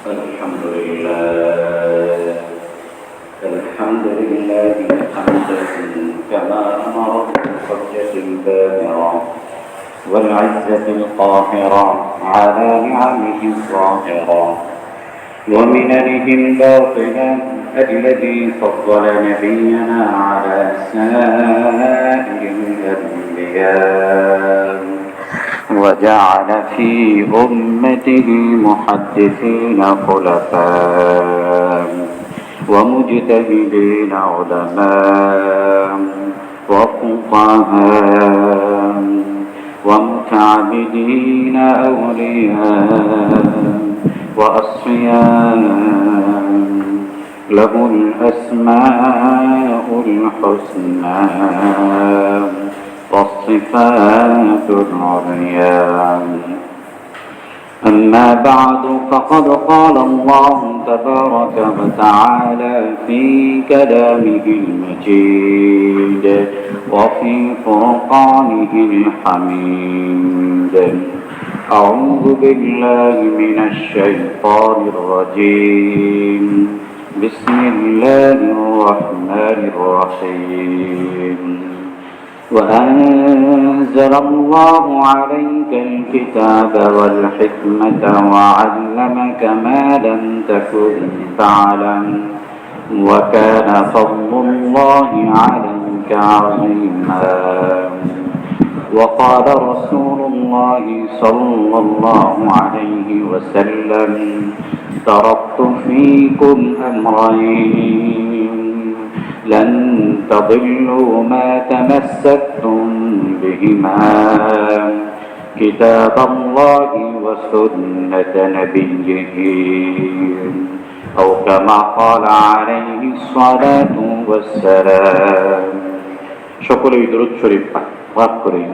الحمد لله حمدا كما أمر بالحجة الباهرة والعزة القاهرة على نعمه الظاهرة ومننه الباطنة الذي فضل نبينا على سائر الأنبياء وجعل في أمته محدثين خلفاء ومجتهدين علماء وفقهاء ومتعبدين أولياء وأصفياء له الأسماء الحسنى والصفات العليا. أما بعد فقد قال الله تبارك وتعالى في كلامه المجيد وفي فرقانه الحميد: أعوذ بالله من الشيطان الرجيم. بسم الله الرحمن الرحيم. وأنزل الله عليك الكتاب والحكمة وعلمك ما لم تكن تعلم وكان فضل الله عليك عظيما. وقال رسول الله صلى الله عليه وسلم: تركت فيكم أمرين لن تضلوا ما تمسكتم بهما: كتاب الله وسنة نبيه، أو كما قال عليه الصلاة والسلام. সকলেই দরুদ শরীফ পাঠ করি।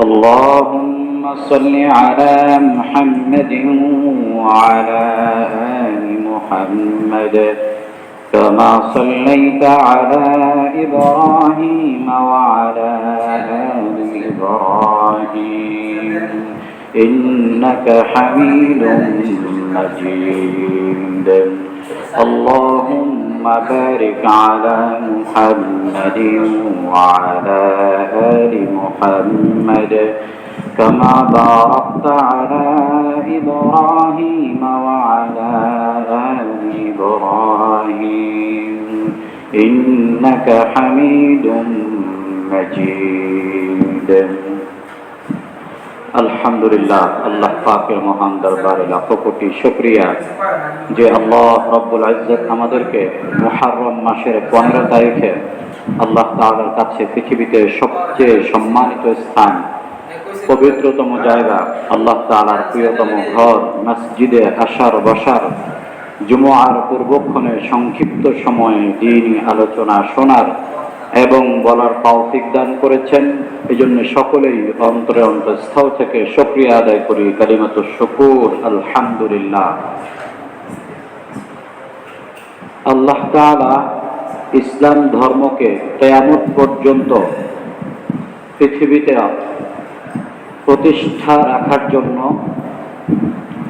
اللهم صل على محمد وعلى آل محمد كما صليت على إبراهيم وعلى آل إبراهيم إنك حميد مجيد. اللهم بارك على محمد وعلى آل محمد كما باركت على إبراهيم وعلى آل إبراهيم إنك حميد مجيد. আলহামদুলিল্লাহ, আল্লাহ পাকের মহান দরবারে লাখো কোটি শুকরিয়া যে আল্লাহ রব্বুল ইজ্জত আমাদেরকে মুহররম মাসের 15 তারিখে আল্লাহ তাআলার কাছে পৃথিবীতে সবচেয়ে সম্মানিত স্থান, পবিত্রতম জায়গা, আল্লাহ তাআলার প্রিয়তম ঘর মসজিদে আসার বসার, জুমআর পূর্বক্ষণে সংক্ষিপ্ত সময়ে দ্বীনি আলোচনা শোনার এবং বলার তৌফিক দান করেছেন। এজন্য সকলেই অন্তরে অন্তঃস্থল থেকে শুকরিয়া আদায় করি। কালিমাতুশ শুকুর, আলহামদুলিল্লাহ। আল্লাহ তাআলা ইসলাম ধর্মকে কিয়ামত পর্যন্ত পৃথিবীতে প্রতিষ্ঠা রাখার জন্য,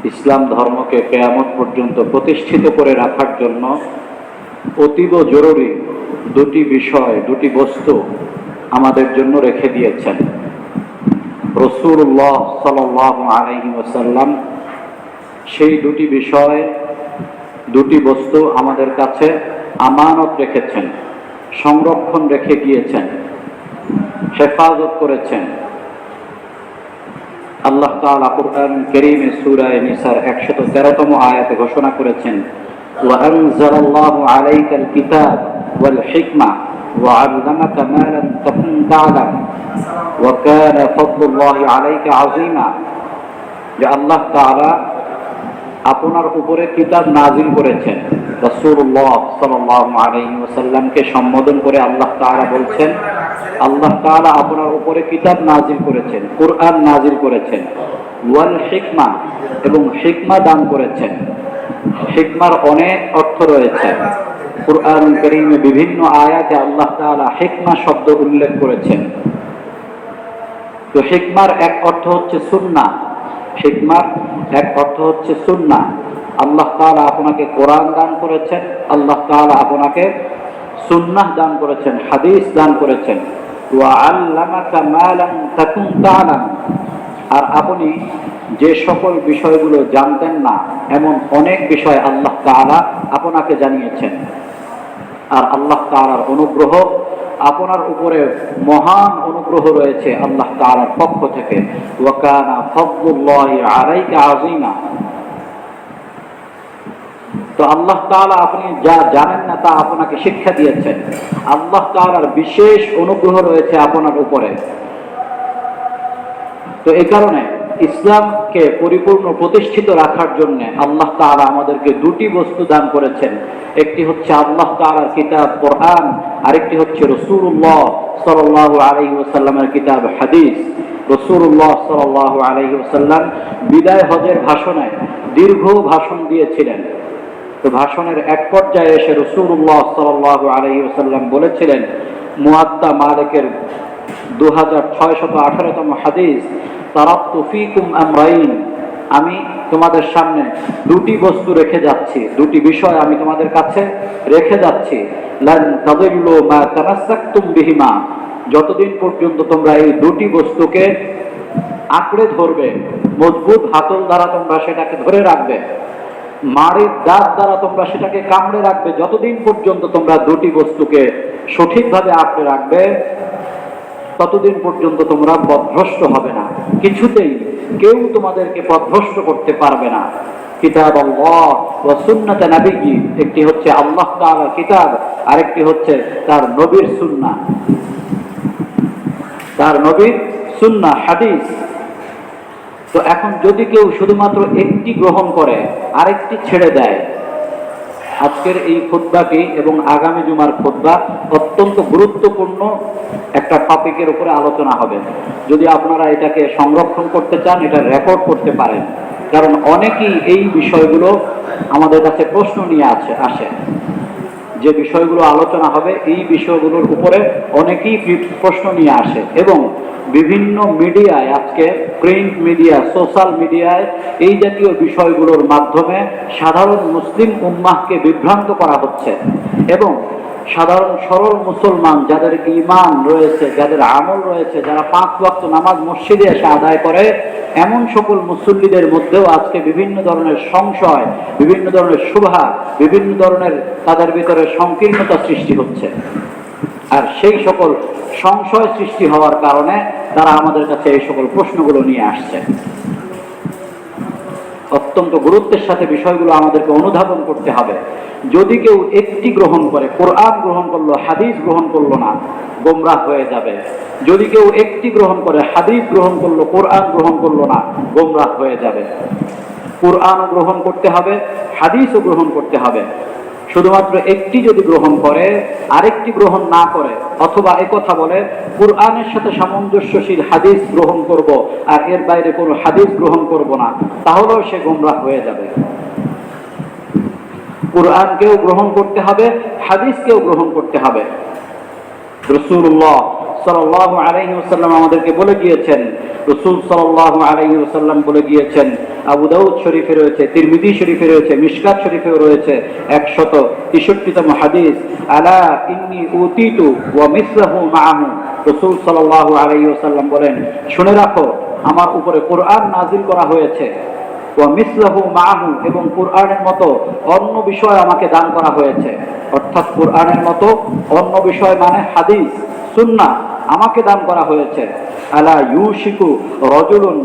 ইসলাম ধর্মকে কিয়ামত পর্যন্ত প্রতিষ্ঠিত করে রাখার জন্য অতীব জরুরি দুটি বিষয়, দুটি বস্তু আমাদের জন্য রেখে দিয়েছেন। রাসূলুল্লাহ সাল্লাল্লাহু আলাইহি ওয়াসাল্লাম সেই দুটি বিষয়, দুটি বস্তু আমাদের কাছে আমানত রেখেছেন, সংরক্ষণ রেখে গিয়েছেন, হেফাজত করেছেন। আল্লাহ তাআলা কুরআন কারীমে সূরা নিসার 113তম আয়াতে ঘোষণা করেছেন: ওয়া আনজালাল্লাহু আলাইকাল কিতাব ওয়াল হিকমা ওয়া আল্লামাকা মা লাম তাকুন তা'লাম ওয়া কানা ফাদলুল্লাহি আলাইকা আযীমা। যে আল্লাহ তাআলা আপনার উপরে কিতাব নাযিল করেছেন। রাসূলুল্লাহ সাল্লাল্লাহু আলাইহি ওয়াসাল্লামকে সম্বোধন করে আল্লাহ তাআলা বলছেন, আল্লাহ তাআলা আপনার উপরে কিতাব নাযিল করেছেন, কুরআন নাযিল করেছেন, ওয়াল হিকমা, এবং হিকমা দান করেছেন। হিকমার অনেক অর্থ রয়েছে। কুরআন কারীমে বিভিন্ন আয়াতে আল্লাহ তাআলা হিকমা শব্দ উল্লেখ করেছেন। তো হিকমার এক অর্থ হচ্ছে সুন্নাহ, হিকমার এক অর্থ হচ্ছে সুন্নাহ। আল্লাহ তাআলা আপনাকে কোরআন দান করেছেন, আল্লাহ তাআলা আপনাকে সুন্নাহ দান করেছেন, হাদিস দান করেছেন। ওয়া আল্লামাকা মা লাম তাকুন তা'লাম, আর আপনি যে সকল বিষয়গুলো জানতেন না এমন অনেক বিষয় আল্লাহ তাআলা আপনাকে জানিয়েছেন। আর আল্লাহ তাআলার অনুগ্রহ, আপনার উপরে মহান অনুগ্রহ রয়েছে আল্লাহ তাআলার পক্ষ থেকে। ওয়া কানা ফাদলুল্লাহি আলাইকা আযীমা। তো আল্লাহ তাআলা আপনি যা জানেন না তা আপনাকে শিক্ষা দিয়েছেন। আল্লাহ তাআলার বিশেষ অনুগ্রহ রয়েছে আপনার উপরে। তো এই কারণে ইসলামকে পরিপূর্ণ প্রতিষ্ঠিত রাখার জন্য আল্লাহ তাআলা আমাদেরকে দুটি বস্তু দান করেছেন। একটি হচ্ছে আল্লাহ তাআলার কিতাব কোরআন, আরেকটি হচ্ছে রাসূলুল্লাহ সাল্লাল্লাহু আলাইহি ওয়াসাল্লামের কিতাব হাদিস। রাসূলুল্লাহ সাল্লাল্লাহু আলাইহি ওয়াসাল্লাম বিদায় হজের ভাষণে দীর্ঘ ভাষণ দিয়েছিলেন। তো ভাষণের এক পর্যায়ে এসে রাসূলুল্লাহ সাল্লাল্লাহু আলাইহি ওয়াসাল্লাম বলেছিলেন, মুয়াত্তা মালিকের 2618তম হাদিস, তারাকতু ফীকুম আমরাইন, আমি তোমাদের সামনে দুটি বস্তু রেখে যাচ্ছি, দুটি বিষয় আমি তোমাদের কাছে রেখে যাচ্ছি। লান তাদিল্লু মা তামাসসাকতুম বিহিমা, যতদিন পর্যন্ত তোমরা এই দুটি বস্তুকে আঁকড়ে ধরবে, মজবুত হাতল দ্বারা তোমরা সেটাকে ধরে রাখবে, মাড়ির দাঁত দ্বারা তোমরা সেটাকে কামড়ে রাখবে, যতদিন পর্যন্ত তোমরা দুটি বস্তুকে সঠিকভাবে আঁকড়ে রাখবে ততদিন পর্যন্ত তোমরা পথভ্রষ্ট হবে না। কিছুতেই কেউ তোমাদেরকে পথভ্রষ্ট করতে পারবে না। কিতাব আল্লাহ ওয়া সুন্নাত নবীজি, একটি হচ্ছে আল্লাহ তাআলার কিতাব, আরেকটি হচ্ছে তার নবীর সুন্নাহ, তার নবীর সুন্নাহ হাদিস। তো এখন যদি কেউ শুধুমাত্র একটি গ্রহণ করে আরেকটি ছেড়ে দেয়, আজকের এই খুতবাটি এবং আগামী জুমার খুতবা অত্যন্ত গুরুত্বপূর্ণ একটা টপিকের উপরে আলোচনা হবে। যদি আপনারা এটাকে সংরক্ষণ করতে চান, এটা রেকর্ড করতে পারেন, কারণ অনেকেই এই বিষয়গুলো আমাদের কাছে প্রশ্ন নিয়ে আসে। যে বিষয়গুলো আলোচনা হবে এই বিষয়গুলোর উপরে অনেকেই প্রশ্ন নিয়ে আসে, এবং বিভিন্ন মিডিয়ায়, আজকে প্রিন্ট মিডিয়া, সোশ্যাল মিডিয়ায় এই জাতীয় বিষয়গুলোর মাধ্যমে সাধারণ মুসলিম উম্মাহকে বিভ্রান্ত করা হচ্ছে। এবং সাধারণ সরল মুসলমান যাদের ঈমান রয়েছে, যাদের আমল রয়েছে, যারা 5 ওয়াক্ত নামাজ মসজিদে এসে আদায় করে, এমন সকল মুসল্লিদের মধ্যেও আজকে বিভিন্ন ধরনের সংশয়, বিভিন্ন ধরনের শুভা, বিভিন্ন ধরনের তাদের ভিতরে সংকীর্ণতা সৃষ্টি হচ্ছে। আর সেই সকল সংশয় সৃষ্টি হওয়ার কারণে তারা আমাদের কাছে এই সকল প্রশ্নগুলো নিয়ে আসছে। অত্যন্ত গুরুত্বের সাথে বিষয়গুলো আমাদেরকে অনুধাবন করতে হবে। যদি কেউ একটি গ্রহণ করে, কোরআন গ্রহণ করলো, হাদিস গ্রহণ করলো না, গোমরাহ হয়ে যাবে। যদি কেউ একটি গ্রহণ করে, হাদিস গ্রহণ করলো, কোরআন গ্রহণ করলো না, গোমরাহ হয়ে যাবে। কোরআনও গ্রহণ করতে হবে, হাদিসও গ্রহণ করতে হবে। শুধুমাত্র একটি যদি গ্রহণ করে, আরেকটি গ্রহণ না করে, অথবা একথা বলে কোরআনের সাথে সামঞ্জস্যশীল হাদিস গ্রহণ করব আর এর বাইরে কোনো হাদিস গ্রহণ করব না, তাহলেও সে গোমরাহ হয়ে যাবে। কোরআনকেও গ্রহণ করতে হবে, হাদিসকেও গ্রহণ করতে হবে। রাসূলুল্লাহ সাল্লাল্লাহু আলাইহি ওয়াসাল্লাম আমাদেরকে বলে গিয়েছেন, রাসূল সাল্লাল্লাহু আলাইহি ওয়াসাল্লাম বলে গিয়েছেন, আবু দাউদ শরীফে রয়েছে, তিরমিজি শরীফে রয়েছে, মিশকাত শরীফেও রয়েছে 163তম হাদিস, আলা ইন্নী উতিতু ওয়া মিসলাহু মাআহু। রাসূল সাল্লাল্লাহু আলাইহি ওয়াসাল্লাম বলেন, শুনে রাখো, আমার উপরে কোরআন নাযিল করা হয়েছে, ওয়া মিসলাহু মাআহু, এবং কোরআনের মতো অন্য বিষয় আমাকে দান করা হয়েছে। অর্থাৎ কোরআনের মতো অন্য বিষয় মানে হাদিস, সুন্নাহ আমাকে দান করা হয়েছে। আলা ইউশিকু রাজুলুন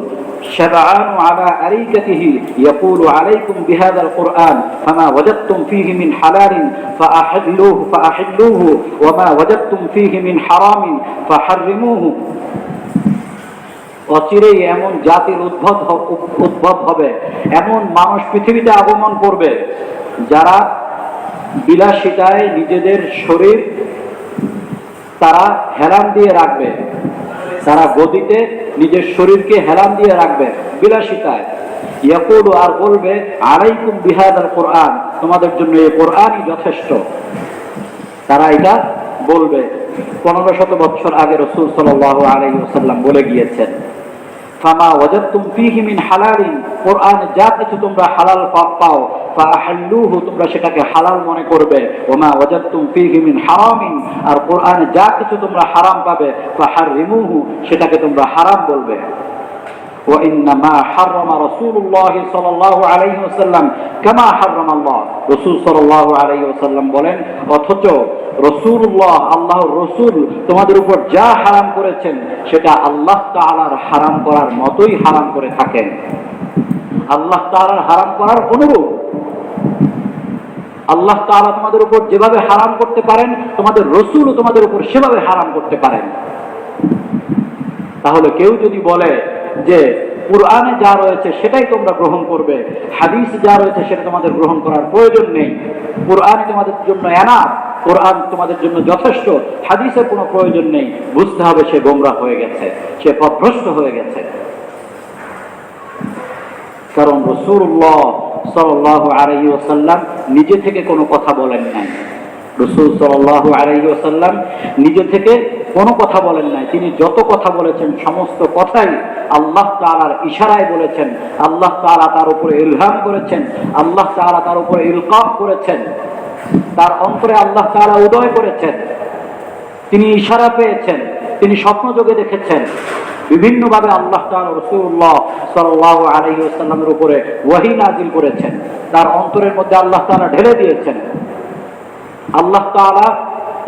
শাবআনু আলা আরিকাতিহি ইয়াকুলু আলাইকুম বিহাযাল কুরআন ফামা ওয়াজাদতুম ফীহি মিন হালালিন ফাআহিল্লুহু ওয়া মা ওয়াজাদতুম ফীহি মিন হারামিন ফাহাররিমুহু। অচিরেই এমন জাতির উদ্ভব হবে, এমন মানুষ পৃথিবীতে আগমন করবে যারা বিলাসিতায় নিজেদের শরীর তারা হেলান দিয়ে রাখবে, তারা গদিতে নিজের শরীরকে হেলান দিয়ে রাখবে বিলাসিতায়। ইয়াকুলু, আর বলবে, আলাইকুম বিহাযাল কুরআন, তোমাদের জন্য এই কোরআনই যথেষ্ট। তারা এটা বলবে। 1500 বছর আগে রাসূল সাল্লাল্লাহু আলাইহি ওয়াসাল্লাম বলে গিয়েছেন। ফামা ওয়াজাদতুম ফীহি মিন হালালিন, কোরআনে যা কিছু তোমরা হালাল পাও, ফাআহাল্লুহু, তোমরা সেটাকে হালাল মনে করবে। ওমা ওয়াজাদতুম ফীহি মিন হারামিন, আর কোরআনে যা কিছু তোমরা হারাম পাবে, ফাহাররিমুহু, সেটাকে তোমরা হারাম বলবে। وإنما حرم رسول الله صلى الله عليه وسلم كما حرم الله, রাসূল সাল্লাল্লাহু আলাইহি ওয়াসাল্লাম বলেন, অথচ রাসূলুল্লাহ, আল্লাহর রাসূল তোমাদের উপর যা হারাম করেছেন সেটা আল্লাহ তাআলার হারাম করার মতোই হারাম করে থাকেন। আল্লাহ তাআলার হারাম করার অনুরূপ আল্লাহ তাআলা তোমাদের উপর যেভাবে হারাম করতে পারেন, তোমাদের রাসূলও তোমাদের উপর সেভাবে হারাম করতে পারেন। তাহলে কেউ যদি বলে যে কুরআনে যা রয়েছে সেটাই তোমরা গ্রহণ করবে, হাদিস যা রয়েছে সেটা তোমাদের গ্রহণ করার প্রয়োজন নেই, কুরআন তোমাদের জন্য এনাফ, কুরআন তোমাদের জন্য যথেষ্ট, হাদিসের কোনো প্রয়োজন নেই, বুঝতে হবে সে গোমরাহ হয়ে গেছে, সে পথভ্রষ্ট হয়ে গেছে। কারণ রাসূলুল্লাহ সাল্লাল্লাহু আলাইহি ওয়াসাল্লাম নিজে থেকে কোনো কথা বলেন নাই। রাসূল সাল্লাল্লাহু আলাইহি ওয়াসাল্লাম নিজে থেকে কোনো কথা বলেন নাই। তিনি যত কথা বলেছেন সমস্ত কথাই আল্লাহ তাআলার ইশারায় বলেছেন। আল্লাহ তাআলা তার উপরে ইলহাম করেছেন, আল্লাহ তাআলা তার উপরে ইলকাব করেছেন, তার অন্তরে আল্লাহ তাআলা উদয় করেছেন। তিনি ইশারা পেয়েছেন, তিনি স্বপ্ন যোগে দেখেছেন। বিভিন্নভাবে আল্লাহ তাআলা রাসূলুল্লাহ সাল্লাল্লাহু আলাইহি ওয়াসাল্লামের উপরে ওহী নাযিল করেছেন, তার অন্তরের মধ্যে আল্লাহ তাআলা ঢেলে দিয়েছেন। আল্লাহ তাআলা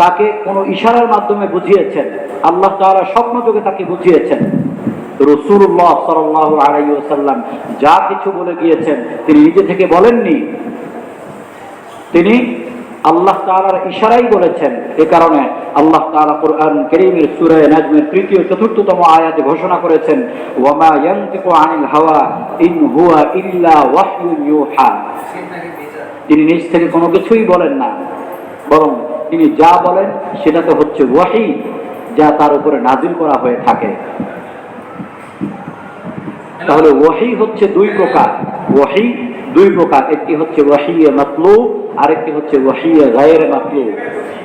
তাকে কোনো ইশারার মাধ্যমে বুঝিয়েছেন, আল্লাহ তাআলা স্বপ্ন যোগে তাকে বুঝিয়েছেন। রাসূলুল্লাহ সাল্লাল্লাহু আলাইহি ওয়াসাল্লাম যা কিছু বলে গিয়েছেন তিনি নিজে থেকে বলেননি, তিনি আল্লাহ তাআলার ইশারাই বলেছেন। এ কারণে আল্লাহ তাআলা কুরআন কারীমের সূরা নাজমের 3য় 4র্থতম আয়াতে ঘোষণা করেছেন, ওয়ামা ইয়ানতিকু আনিল হাওয়া ইন হুয়া ইল্লা ওয়াহয়ুন ইউহা, তিনি নিজ থেকে কোনো কিছুই বলেন না, বরং তিনি যা বলেন সেটা তো হচ্ছে ওয়াহী, যা তার উপরে নাজিল করা হয়ে থাকে। তাহলে ওয়াহী হচ্ছে দুই প্রকার, ওয়াহী দুই প্রকার, একটি হচ্ছে ওয়াহীয়ে মাতলুব, আরেকটি হচ্ছে ওয়াহীয়ে গায়রে মাতলুব।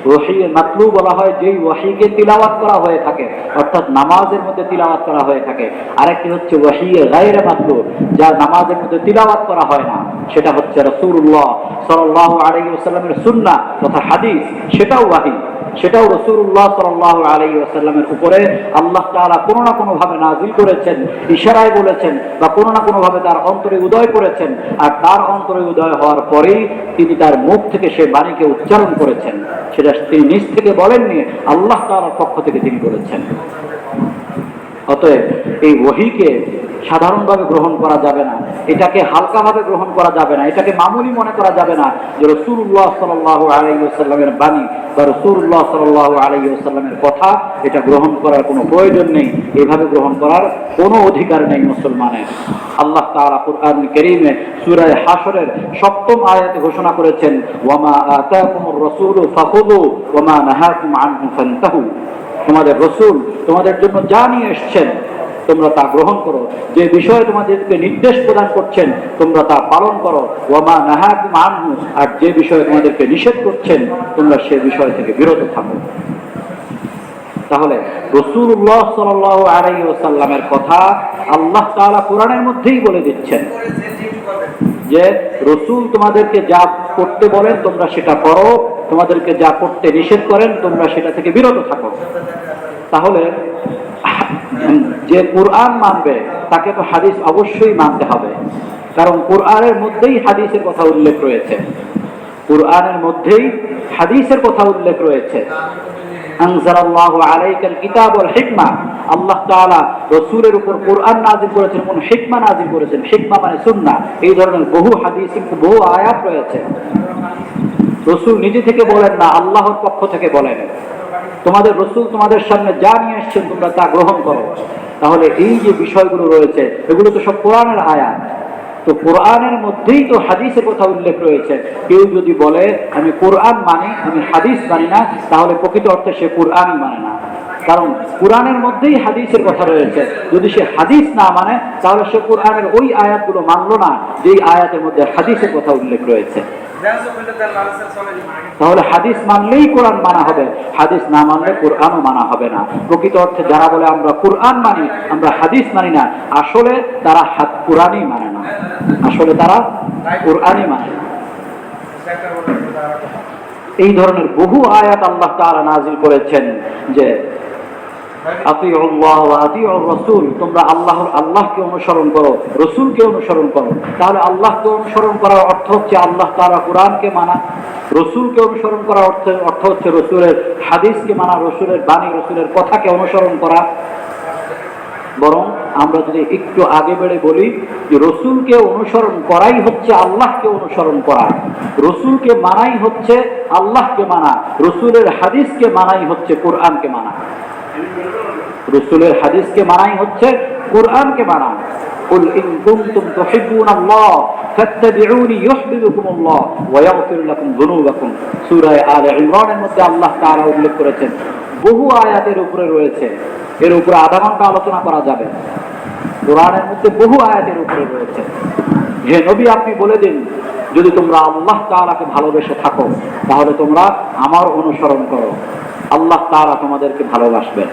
ওয়াহীয়ে মাতলুব বলা হয় যেই ওয়াহীকে তিলাওয়াত করা হয়ে থাকে, অর্থাৎ নামাজের মধ্যে তিলাওয়াত করা হয়ে থাকে। আরেকটি হচ্ছে ওয়াহীয়ে গায়রে মাতলুব, যা নামাজের মধ্যে তিলাওয়াত করা হয় না, সেটা হচ্ছে রাসূলুল্লাহ সাল্লাল্লাহু আলাইহি ওয়াসাল্লামের সুন্নাহ তথা হাদিস, সেটাও ওয়াহী, সেটাও রাসূলুল্লাহ সাল্লাল্লাহু আলাইহি ওয়াসাল্লামের উপরে আল্লাহ তাআলা কোনো না কোনো ভাবে নাযিল করেছেন, ইশারায় বলেছেন, বা কোনো না কোনো ভাবে তার অন্তরে উদয় করেছেন। আর তার অন্তরে উদয় হওয়ার পরেই তিনি তার মুখ থেকে সে বাণীকে উচ্চারণ করেছেন, সেটা তিনি নিজ থেকে বলেননি, আল্লাহ তাআলার পক্ষ থেকে তিনি বলেছেন। অতএব এই ওহীকে সাধারণভাবে গ্রহণ করা যাবে না, এটাকে হালকাভাবে গ্রহণ করা যাবে না, এটাকে মামুলি মনে করা যাবে না যে রাসূলুল্লাহ সাল্লাল্লাহু আলাইহি ওয়াসাল্লামের বাণী বা রাসূলুল্লাহ সাল্লাল্লাহু আলাইহি ওয়াসাল্লামের কথা এটা গ্রহণ করার কোনো প্রয়োজন নেই, এইভাবে গ্রহণ করার কোনো অধিকার নেই মুসলমানের। আল্লাহ তাআলা কুরআন কারীমে সূরা হাশরের 7ম আয়াতে ঘোষণা করেছেন, ওয়ামা আতাকুমুর রাসূলু ফাখুযু ওয়ামা নাহাকুম আনহু ফান্তাহু, তোমাদের রাসূল তোমাদের জন্য যা নিয়ে এসেছেন তোমরা তা গ্রহণ করো, যে বিষয়ে তোমাদেরকে নির্দেশ প্রদান করছেন তোমরা তা পালন করো, ওয়ামা নাহাকুম আনহু, আর যে বিষয়ে তোমাদেরকে নিষেধ করছেন তোমরা সে বিষয় থেকে বিরত থাকো। তাহলে রাসূলুল্লাহ সাল্লাল্লাহু আলাইহি ওয়াসাল্লামের কথা আল্লাহ তাআলা কোরআনের মধ্যেই বলে দিচ্ছেন যে রাসূল তোমাদেরকে যা করতে বলেন তোমরা সেটা করো, তোমাদেরকে যা করতে নিষেধ করেন তোমরা সেটা থেকে বিরত থাকো। তাহলে যে কোরআন মানবে তাকে তো হাদিস অবশ্যই মানতে হবে, কারণ কোরআনের মধ্যেই হাদিসের কথা উল্লেখ রয়েছে, কোরআনের মধ্যেই হাদিসের কথা উল্লেখ রয়েছে। আনজালাল্লাহু আলাইকাল কিতাব ওয়াল হিকমা, আল্লাহ তাআলা রাসূলের উপর কোরআন নাযিল করেছেন এবং হিকমা নাযিল করেছেন। হিকমা মানে সুন্নাহ। এই ধরনের বহু হাদিস, বহু আয়াত রয়েছে। রাসূল নিজে থেকে বলেন না, আল্লাহর পক্ষ থেকে বলেন, তোমাদের রাসূল তোমাদের সামনে যা নিয়ে এসেছেন তোমরা তা গ্রহণ করো। তাহলে এই যে বিষয়গুলো রয়েছে এগুলো তো সব কোরআনের আয়াত, তো কোরআনের মধ্যেই তো হাদিসের কথা উল্লেখ রয়েছে। কেউ যদি বলে আমি কোরআন মানি, আমি হাদিস মানি না, তাহলে প্রকৃত অর্থে সে কোরআনই মানে না, কারণ কোরআনের মধ্যেই হাদিসের কথা রয়েছে। যদি সে হাদিস না মানে তাহলে সে কোরআনের ওই আয়াতগুলো মানলো না যেই আয়াতের মধ্যে হাদিসের কথা উল্লেখ রয়েছে। তাহলে হাদিস মানলেই কোরআন মানা হবে, হাদিস না মানলে কোরআনও মানা হবে না। প্রকৃত অর্থে যারা বলে আমরা কোরআন মানি, আমরা হাদিস মানি না, আসলে তারা কোরআনই মানে না, আসলে তারা কোরআনই মানে না। এই ধরনের বহু আয়াত আল্লাহ তাআলা নাযিল করেছেন যে আতিউল্লাহ ওয়া আতিউর রাসূল, তোমরা আল্লাহকে অনুসরণ করো, রাসূলকে অনুসরণ করো। তাহলে আল্লাহকে অনুসরণ করার অর্থ হচ্ছে আল্লাহ তাআলা কোরআনকে মানা, রাসূলকে অনুসরণ করার অর্থ হচ্ছে রাসূলের হাদিসকে মানা, রাসূলের বাণী, রাসূলের কথাকে অনুসরণ করা। বরং আমরা যদি একটু আগে বেড়ে বলি যে রাসূলকে অনুসরণ করাই হচ্ছে আল্লাহকে অনুসরণ করা, রাসূলকে মানাই হচ্ছে আল্লাহকে মানা, রাসূলের হাদিসকে মানাই হচ্ছে কোরআনকে মানা, রাসূলের হাদিসকে মানাই হচ্ছে কোরআনকে মানা। কুল ইন কুনতুম তুহিব্বুনাল্লাহ ফাত্তাবিউনি ইউহিব্বুকুমুল্লাহ ওয়া ইয়াগফির লাকুম যুনুবাকুম। সূরা আলে ইমরানের মধ্যে আল্লাহ তাআলা উল্লেখ করেছেন, বহু আয়াতের উপরে রয়েছে, এর উপরে আধা ঘন্টা আলোচনা করা যাবে। কোরআনের মধ্যে বহু আয়াতের উপরে রয়েছে যে নবী আপনি বলে দিন, যদি তোমরা আল্লাহ তাআলাকে ভালোবেসে থাকো তাহলে তোমরা আমার অনুসরণ করো, আল্লাহ তাআলা তোমাদেরকে ভালোবাসবেন।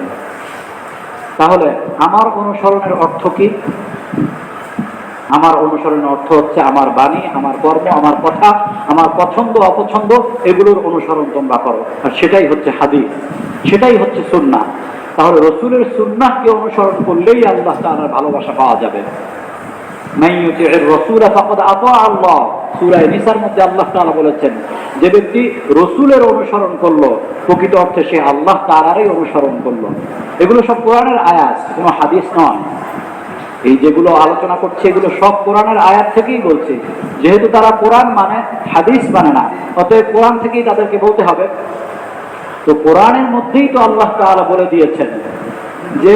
তাহলে আমার অনুসরণের অর্থ কি? আমার অনুসরণের অর্থ হচ্ছে আমার বাণী, আমার কর্ম, আমার কথা, আমার পছন্দ অপছন্দ এগুলোর অনুসরণ তোমরা করো, আর সেটাই হচ্ছে হাদিস, সেটাই হচ্ছে সুন্নাহ। তাহলে রাসূলের সুন্নাহকে অনুসরণ করলেই আল্লাহ তাআলার ভালোবাসা পাওয়া যাবে। মান ইউতি'ir রাসূল ফাকাদ আতা আল্লাহ, সূরা নিসার মধ্যে আল্লাহ তাআলা বলেছেন, যে ব্যক্তি রাসূলের অনুসরণ করলো প্রকৃত অর্থে সে আল্লাহ তাআলারই অনুসরণ করলো। এগুলো সব কোরআনের আয়াত, কোনো হাদিস নয়। এই যেগুলো আলোচনা করছে এগুলো সব কোরআনের আয়াত থেকেই বলছে। যেহেতু তারা কোরআন মানে, হাদিস মানে না, অতএব কোরআন থেকেই তাদেরকে বলতে হবে। তো কোরআনের মধ্যেই তো আল্লাহ তাআলা বলে দিয়েছেন যে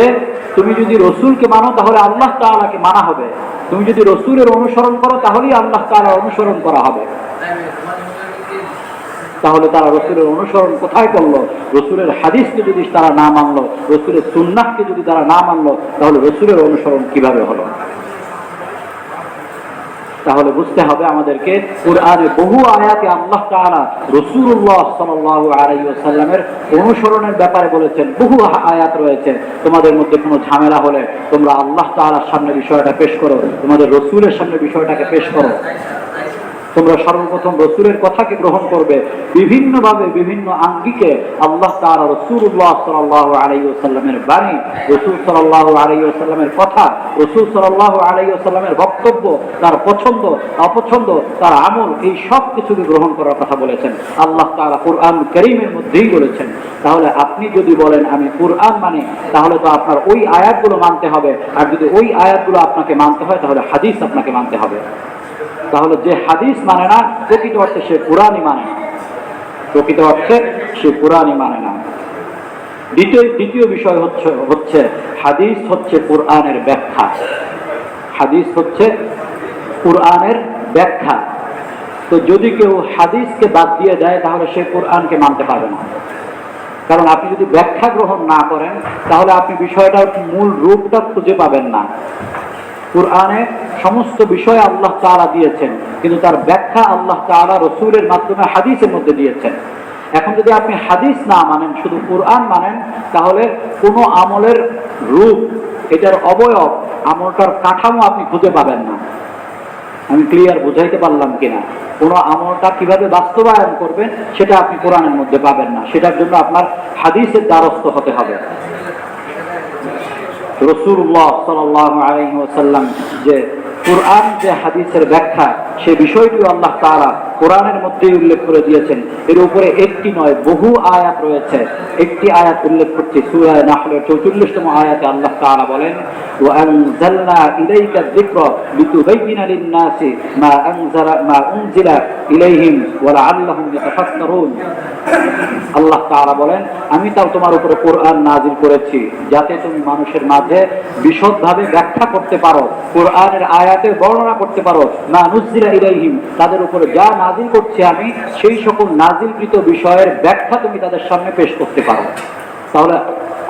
তুমি যদি রাসূলকে মানো তাহলে আল্লাহ তাআলাকে মানা হবে, তুমি যদি রাসূলের অনুসরণ করো তাহলেই আল্লাহ তাআলার অনুসরণ করা হবে। তাহলে তারা রাসূলের অনুসরণ কোথায় করলো? রাসূলের হাদিসকে যদি তারা না মানলো, রাসূলের সুন্নাহকে যদি তারা না মানলো, তাহলে রাসূলের অনুসরণ কিভাবে হলো? তাহলে বুঝতে হবে আমাদেরকে কোরআনে বহু আয়াতে আল্লাহ তাআলা রাসূলুল্লাহ সাল্লাল্লাহু আলাইহি ওয়াসাল্লামের অনুসরণের ব্যাপারে বলেছেন। বহু আয়াত রয়েছে, তোমাদের মধ্যে কোনো ঝামেলা হলে তোমরা আল্লাহ তাআলার সামনে বিষয়টা পেশ করো, তোমাদের রাসূলের সামনে বিষয়টাকে পেশ করো। তোমরা সর্বপ্রথম রাসূলের কথাকে গ্রহণ করবে। বিভিন্নভাবে বিভিন্ন আঙ্গিকে আল্লাহ তাআলা রাসূলুল্লাহ সাল্লাল্লাহু আলাইহি ওয়াসাল্লামের বাণী, রাসূল সাল্লাল্লাহু আলাইহি ওয়াসাল্লামের কথা, রাসূল সাল্লাল্লাহু আলাইহি ওয়াসাল্লামের বক্তব্য, তার পছন্দ অপছন্দ, তার আমল, এই সব কিছুকে গ্রহণ করার কথা বলেছেন আল্লাহ তাআলা কোরআন কারীমের মধ্যেই বলেছেন। তাহলে আপনি যদি বলেন আমি কোরআন মানি, তাহলে তো আপনার ওই আয়াতগুলো মানতে হবে, আর যদি ওই আয়াতগুলো আপনাকে মানতে হয় তাহলে হাদিস আপনাকে মানতে হবে। তাহলে যে হাদিস মানে না প্রকৃত অর্থে সে কোরআনই মানে না, প্রকৃত অর্থে সে কোরআনই মানে না। দ্বিতীয় বিষয় হচ্ছে হাদিস হচ্ছে কোরআনের ব্যাখ্যা, হাদিস হচ্ছে কোরআনের ব্যাখ্যা। তো যদি কেউ হাদিসকে বাদ দিয়ে দেয় তাহলে সে কোরআনকে মানতে পারবে না। কারণ আপনি যদি ব্যাখ্যা গ্রহণ না করেন তাহলে আপনি বিষয়টার মূল রূপটা খুঁজে পাবেন না। কোরআনে সমস্ত বিষয় আল্লাহ তাআলা দিয়েছেন, কিন্তু তার ব্যাখ্যা আল্লাহ তাআলা রাসূলের মাধ্যমে হাদিসের মধ্যে দিয়েছেন। এখন যদি আপনি হাদিস না মানেন, শুধু কোরআন মানেন, তাহলে কোনো আমলের রূপ, এটার অবয়ব, আমলটার কাঠামো আপনি খুঁজে পাবেন না। আমি ক্লিয়ার বুঝাইতে পারলাম কিনা? কোনো আমলটা কিভাবে বাস্তবায়ন করবেন সেটা আপনি কোরআনের মধ্যে পাবেন না, সেটার জন্য আপনার হাদিসের দ্বারস্থ হতে হবে। রাসূলুল্লাহ সাল্লাল্লাহু আলাইহি ওয়াসাল্লাম যে কোরআন যে হাদিসের ব্যাখ্যা, সে বিষয়টিও আল্লাহ তাআলা কোরআনের মধ্যেই উল্লেখ করে দিয়েছেন। এর উপরে একটি নয়, বহু আয়াত রয়েছে। একটি আয়াত উল্লেখ করছি, সূরা নাহলের 44তম আয়াতে আল্লাহ তাআলা বলেন, ওয়া আনজালনা ইলাইকা যিকরা লিতুবাইয়িনা লিন-নাসি মা উনজিলা ইলাইহিম ওয়া লাআল্লাহুম ইয়াতাফাক্কারুন। আল্লাহ তাআলা বলেন, আমি তাও তোমার উপরে কোরআন নাযিল করেছি যাতে তুমি মানুষের মাঝে বিশদভাবে ব্যাখ্যা করতে পারো, কোরআনের আয়াতের বর্ণনা করতে পারো। মা নুজিলা ইলাইহিম, তাদের উপরে যা নাযিল করছি আমি, সেই সকল নাযিলকৃত বিষয়ের ব্যাখ্যা তুমি তাদের সামনে পেশ করতে পারো। তাহলে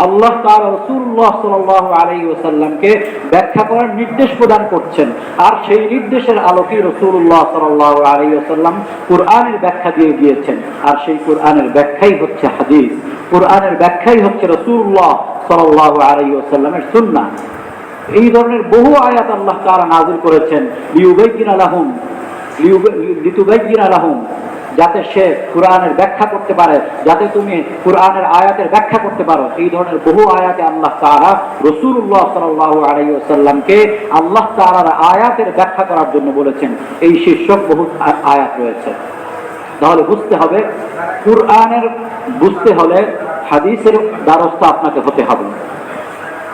আল্লাহ তাআলা রাসূলুল্লাহ সাল্লাল্লাহু আলাইহি ওয়াসাল্লামকে ব্যাখ্যা করার নির্দেশ প্রদান করছেন, আর সেই নির্দেশের আলোকে রাসূলুল্লাহ সাল্লাল্লাহু আলাইহি ওয়াসাল্লাম কুরআনের ব্যাখ্যা দিয়ে গিয়েছেন, আর সেই কুরআনের ব্যাখ্যাই হচ্ছে হাদিস, কুরআনের ব্যাখ্যাই হচ্ছে রাসূলুল্লাহ সাল্লাল্লাহু আলাইহি ওয়াসাল্লামের সুন্নাহ। এই ধরনের বহু আয়াত আল্লাহ তাআলা নাযিল করেছেন লিতুবাইয়িনা লাহুম, যাতে সে কুরআনের ব্যাখ্যা করতে পারে, যাতে তুমি কুরআনের আয়াতের ব্যাখ্যা করতে পারো। এই ধরনের বহু আয়াতে আল্লাহ তাআলা রাসূলুল্লাহ সাল্লাল্লাহু আলাইহি ওয়াসাল্লামকে আল্লাহ তাআলার আয়াতের ব্যাখ্যা করার জন্য বলেছেন। এই শীর্ষক বহু আয়াত রয়েছে। তাহলে বুঝতে হবে, কুরআনের বুঝতে হলে হাদিসের দ্বারস্থ আপনাকে হতে হবে।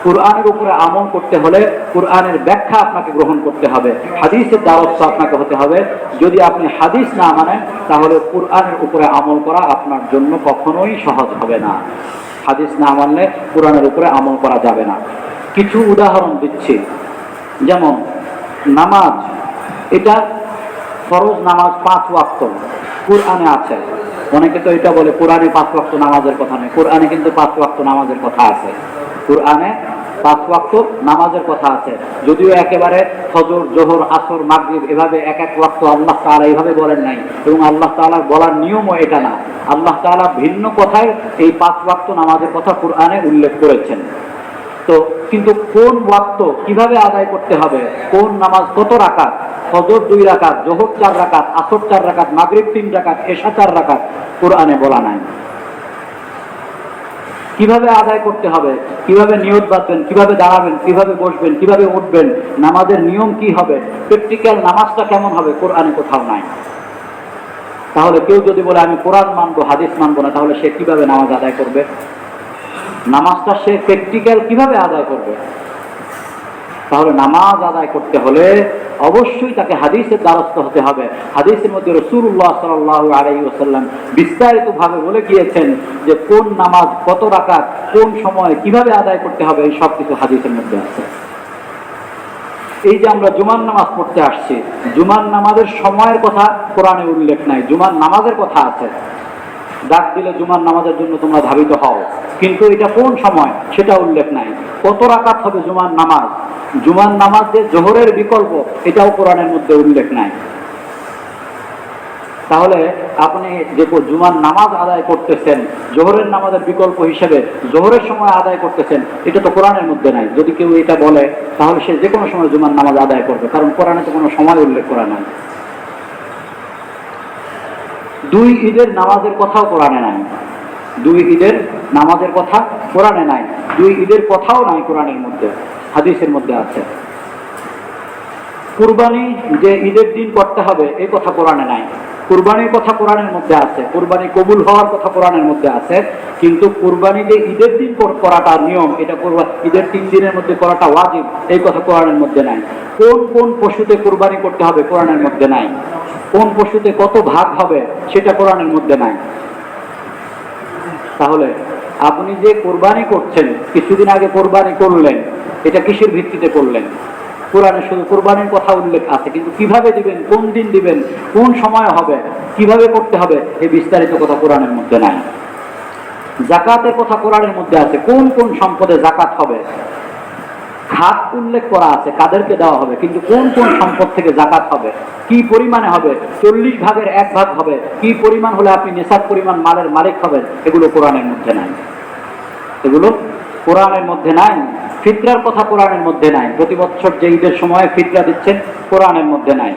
কুরআনের উপরে আমল করতে হলে কুরআনের ব্যাখ্যা আপনাকে গ্রহণ করতে হবে, হাদিসের দ্বারস্থ আপনাকে হতে হবে। যদি আপনি হাদিস না মানেন, তাহলে কুরআনের উপরে আমল করা আপনার জন্য কখনোই সহজ হবে না। হাদিস না মানলে কুরআনের উপরে আমল করা যাবে না। কিছু উদাহরণ দিচ্ছি, যেমন নামাজ, এটা ফরজ নামাজ 5 ওয়াক্ত কুরআনে আছে। অনেকে তো এটা বলে কোরআনে 5 ওয়াক্ত নামাজের কথা নেই। কোরআনে কিন্তু 5 ওয়াক্ত নামাজের কথা আছে। কুরআনে 5 ওয়াক্ত নামাজের কথা আছে, যদিও একেবারে ফজর, জোহর, আসর, মাগরিব এভাবে এক এক ওয়াক্ত আল্লাহ তাআলা এইভাবে বলেন নাই, এবং আল্লাহ তাআলার বলার নিয়মও এটা না। আল্লাহ তাআলা ভিন্ন কথায় এই 5 ওয়াক্ত নামাজের কথা কুরআনে উল্লেখ করেছেন। তো কিন্তু কোন ওয়াক্ত কিভাবে আদায় করতে হবে, কোন নামাজ কত রাকাত, ফজর 2 রাকাত, জোহর 4 রাকাত, আসর 4 রাকাত, মাগরিব 3 রাকাত, এশা 4 রাকাত, কুরআনে বলা নাই। কিভাবে আদায় করতে হবে, কিভাবে নিয়ত বাঁধবেন, কিভাবে দাঁড়াবেন, কিভাবে বসবেন, কিভাবে উঠবেন, নামাজের নিয়ম কি হবে, প্র্যাকটিক্যাল নামাজটা কেমন হবে, কোরআনে কোথাও নাই। তাহলে কেউ যদি বলে আমি কোরআন মানবো, হাদিস মানবো না, তাহলে সে কিভাবে নামাজ আদায় করবে? নামাজটা সে প্র্যাকটিক্যাল কিভাবে আদায় করবে? তাহলে নামাজ আদায় করতে হলে অবশ্যই তাকে হাদিসের দ্বারস্থ হতে হবে। হাদিসের মধ্যে রাসূলুল্লাহ সাল্লাল্লাহু আলাইহি ওয়াসাল্লাম বিস্তারিতভাবে বলে গিয়েছেন যে কোন নামাজ কত রাকাত, কোন সময় কিভাবে আদায় করতে হবে, এই সব কিছু হাদিসের মধ্যে আছে। এই যে আমরা জুমার নামাজ পড়তে আসছি, জুমার নামাজের সময়ের কথা কোরআনে উল্লেখ নাই, জুমার নামাজের কথা আছে। ডাক দিলে জুমার নামাজের জন্য তোমরা ধাবিত হও, কিন্তু এটা কোন সময় সেটা উল্লেখ নাই। কত রাকাত হবে জুমার নামাজ, জুমার নামাজ যে জোহরের বিকল্প, এটাও কোরআনের মধ্যে উল্লেখ নাই। তাহলে আপনি যে জুমার নামাজ আদায় করতেছেন, জোহরের নামাজের বিকল্প হিসেবে জোহরের সময় আদায় করতেছেন, এটা তো কোরআনের মধ্যে নাই। যদি কেউ এটা বলে, তাহলে সে যে কোনো সময় জুমার নামাজ আদায় করবে, কারণ কোরআনে তো কোনো সময় উল্লেখ করা নাই। 2 ঈদের নামাজের কথাও কোরআনে নাই, 2 ঈদের নামাজের কথা কোরআনে নাই, 2 ঈদের কথাও নাই কোরআনের মধ্যে, হাদিসের মধ্যে আছে। কুরবানি যে ঈদের দিন করতে হবে, এই কথা কোরআনে নাই। কুরবানির কথা কোরআনের মধ্যে আছে, কুরবানি কবুল হওয়ার কথা কোরআনের মধ্যে আছে, কিন্তু কুরবানি যে ঈদের দিন করাটা নিয়ম, এটা ঈদের 3 দিনের মধ্যে করাটা ওয়াজিব, এই কথা কোরআনের মধ্যে নাই। কোন কোন পশুতে কুরবানি করতে হবে, কোরআনের মধ্যে নাই। কোন পশুতে কত ভাগ হবে, সেটা কোরআনের মধ্যে নাই। তাহলে আপনি যে কোরবানি করছেন, কিছুদিন আগে কোরবানি করলেন, এটা কিসের ভিত্তিতে করলেন? কোরআনে শুধু কোরবানির কথা উল্লেখ আছে, কিন্তু কিভাবে দিবেন, কোন দিন দিবেন, কোন সময় হবে, কিভাবে করতে হবে, এই বিস্তারিত কথা কোরআনের মধ্যে নাই। যাকাতের কথা কোরআনের মধ্যে আছে, কোন কোন সম্পদে যাকাত হবে, খাত উল্লেখ করা আছে কাদেরকে দেওয়া হবে, কিন্তু কোন কোন সম্পদ থেকে যাকাত হবে, কি পরিমাণে হবে, 40 ভাগের 1 ভাগ হবে, কি পরিমাণ হলে আপনি নিসাব পরিমাণ মালের মালিক হবেন, এগুলো কোরআনের মধ্যে নাই। এগুলো কোরআনের মধ্যে নাই। ফিতরার কথা কোরআনের মধ্যে নাই, প্রতি বছর যে ঈদের সময় ফিতরা দিচ্ছেন, কোরআনের মধ্যে নাই।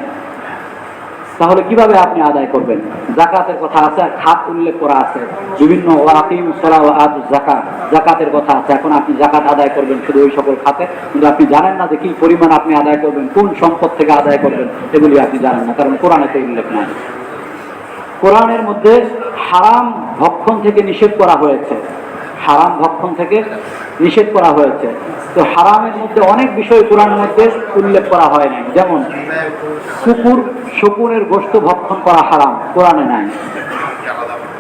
তাহলে কিভাবে আপনি আদায় করবেন? যাকাতের কথা আছে, খাত উল্লেখ করা আছে, বিভিন্ন ওয়াকিমুস সালাহ ওয়া আতুজ যাকাত, যাকাতের কথা আছে। এখন আপনি যাকাত আদায় করবেন শুধু ওই সকল খাতে, কিন্তু আপনি জানেন না যে কি পরিমাণ আপনি আদায় করবেন, কোন সম্পদ থেকে আদায় করবেন, এগুলি আপনি জানেন না, কারণ কোরআনেতে উল্লেখ নাই। কোরআনের মধ্যে হারাম ভক্ষণ থেকে নিষেধ করা হয়েছে, হারাম ভক্ষণ থেকে নিষেধ করা হয়েছে। তো হারামের মধ্যে অনেক বিষয় কোরআনের মধ্যে উল্লেখ করা হয় নাই, যেমন কুকুর, শকুনের গোশত ভক্ষণ করা হারাম, কোরআনে নাই।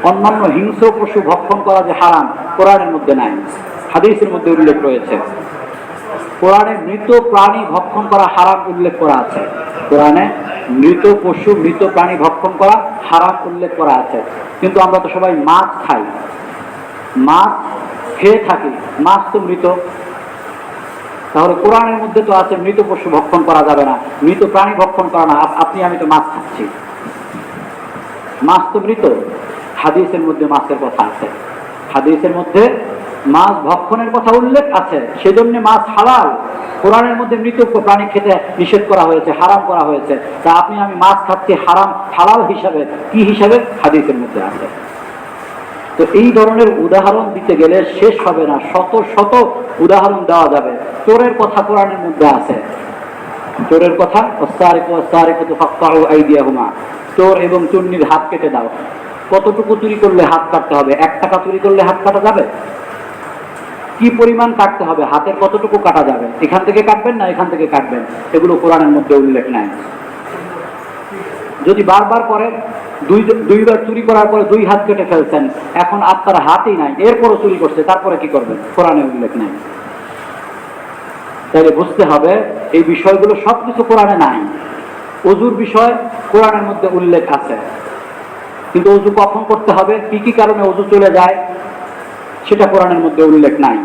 অন্যান্য হিংস্র পশু ভক্ষণ করা যে হারাম, কোরআনের মধ্যে নাই, হাদিসের মধ্যে উল্লেখ রয়েছে। কোরআনে মৃত প্রাণী ভক্ষণ করা হারাম উল্লেখ করা আছে, কোরআনে মৃত পশু, মৃত প্রাণী ভক্ষণ করা হারাম উল্লেখ করা আছে। কিন্তু আমরা তো সবাই মাছ খাই, মাছ খেয়ে থাকি, মাছ তো মৃত, তাহলে কোরআনের মধ্যে তো আছে মৃত পশু ভক্ষণ করা যাবে না, মৃত প্রাণী ভক্ষণ করা না। আপনি আমি তো মাছ খাচ্ছি, মাছ তো মৃত। হাদিসের মধ্যে মাছের কথা আছে, হাদিসের মধ্যে মাছ ভক্ষণের কথা উল্লেখ আছে, সেজন্য মাছ হালাল। কোরআনের মধ্যে মৃত প্রাণী খেতে নিষেধ করা হয়েছে, হারাম করা হয়েছে। তা আপনি আমি মাছ খাচ্ছি হারাম হালাল হিসাবে, কি হিসাবে? হাদিসের মধ্যে আছে। তো এই ধরনের উদাহরণ দিতে গেলে শেষ হবে না, শত শত উদাহরণ দেওয়া যাবে। চোরের কথা কোরআনের মধ্যে আছে, চোরের কথা, চোর এবং চুন্নির হাত কেটে দাও। কতটুকু চুরি করলে হাত কাটতে হবে? 1 টাকা চুরি করলে হাত কাটা যাবে? কি পরিমাণ কাটতে হবে? হাতের কতটুকু কাটা যাবে? এখান থেকে কাটবেন না এখান থেকে কাটবেন, এগুলো কোরআনের মধ্যে উল্লেখ নাই। যদি বারবার করে, দুইবার চুরি করার পরে 2 হাত কেটে ফেলছেন, এখন আপনার হাতই নাই, এরপরও চুরি করছে, তারপরে কি করবেন? কোরআনে উল্লেখ নাই। তাহলে বুঝতে হবে এই বিষয়গুলো সবকিছু কোরআনে নাই। ওযুর বিষয় কোরআনের মধ্যে উল্লেখ আছে, কিন্তু ওযু কখন করতে হবে, কি কি কারণে ওযু চলে যায়, সেটা কোরআনের মধ্যে উল্লেখ নাই।